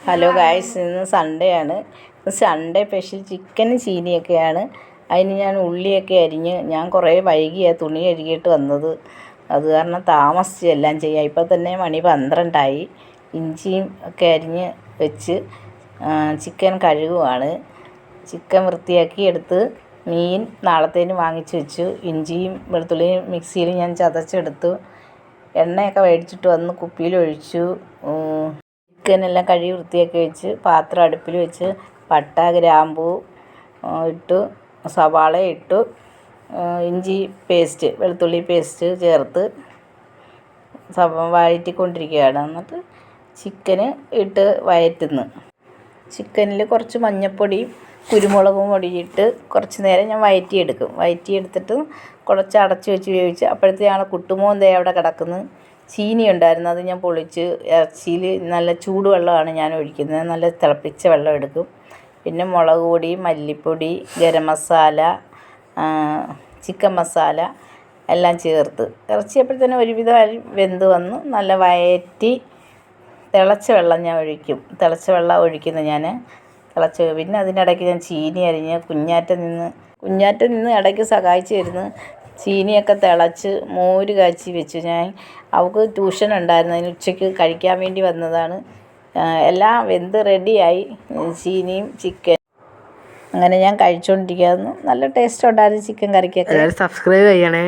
Hello guys, ഇന്ന് Sunday ആണ്. Sunday special ചിക്കനും ചീനിയൊക്കെയാണ്. അതിന് ഞാൻ ഉള്ളിയൊക്കെ അരിഞ്ഞ് ഞാൻ കുറേ വൈകിയാണ് തുണി കഴുകിയിട്ട് വന്നത്. അത് കാരണം താമസിച്ച് എല്ലാം ചെയ്യാം. ഇപ്പം തന്നെ മണി 12 ഇഞ്ചിയും ഒക്കെ അരിഞ്ഞ് വെച്ച് ചിക്കൻ കഴുകുവാണ്. ചിക്കൻ വൃത്തിയാക്കി എടുത്ത് മീൻ നാളത്തേന് വാങ്ങിച്ച് വെച്ചു. ഇഞ്ചിയും വെളുത്തുള്ളിയും മിക്സിയിൽ ഞാൻ ചതച്ചെടുത്തു. എണ്ണയൊക്കെ മേടിച്ചിട്ട് വന്ന് കുപ്പിയിലൊഴിച്ചു. ചിക്കനെല്ലാം കഴുകി വൃത്തിയാക്കി വെച്ച് പാത്രം അടുപ്പിൽ വെച്ച് പട്ട ഗ്രാമ്പൂ ഇട്ടു, സവാള ഇട്ടു, ഇഞ്ചി പേസ്റ്റ് വെളുത്തുള്ളി പേസ്റ്റ് ചേർത്ത് വഴറ്റിക്കൊണ്ടിരിക്കുകയാണ്. എന്നിട്ട് ചിക്കന് ഇട്ട് വഴറ്റുന്നു. ചിക്കനിൽ കുറച്ച് മഞ്ഞൾപ്പൊടിയും കുരുമുളകും പൊടിയിട്ട് കുറച്ച് നേരം ഞാൻ വഴറ്റിയെടുത്തിട്ട് കുറച്ച് അടച്ച് വെച്ച് വേവിച്ച് അപ്പോഴത്തേക്കാണ് കുട്ടുമോൻ ദേ അവിടെ കിടക്കുന്നു. ചീനി ഉണ്ടായിരുന്നു, അത് ഞാൻ പൊളിച്ച് ഇറച്ചിയിൽ നല്ല ചൂടുവെള്ളമാണ് ഞാൻ ഒഴിക്കുന്നത്. നല്ല തിളപ്പിച്ച വെള്ളം എടുക്കും. പിന്നെ മുളക് പൊടി, മല്ലിപ്പൊടി, ഗരം മസാല, ചിക്കൻ മസാല എല്ലാം ചേർത്ത് ഇറച്ചി അപ്പോഴത്തേനും ഒരുവിധം വെന്ത് വന്ന് നല്ല വഴറ്റി തിളച്ച വെള്ളം ഞാൻ ഒഴിക്കും. തിളച്ച വെള്ളം ഒഴിക്കുന്നത് ഞാൻ പിന്നെ അതിനിടയ്ക്ക് ഞാൻ ചീനി അരിഞ്ഞ് കുഞ്ഞാറ്റ നിന്ന് ഇടയ്ക്ക് സഹായിച്ച് തരുന്നു. ചീനിയൊക്കെ തിളച്ച് മോര് കാച്ചി വെച്ചു. ഞാൻ അവൾക്ക് ട്യൂഷൻ ഉണ്ടായിരുന്നു, അതിന് ഉച്ചയ്ക്ക് കഴിക്കാൻ വേണ്ടി വന്നതാണ്. എല്ലാം വെന്ത് റെഡിയായി, ചീനിയും ചിക്കൻ. അങ്ങനെ ഞാൻ കഴിച്ചുകൊണ്ടിരിക്കുകയായിരുന്നു. നല്ല ടേസ്റ്റ് ഉണ്ടായിരുന്നു ചിക്കൻ കറിക്കൊക്കെ. സബ്സ്ക്രൈബ് ചെയ്യണേ.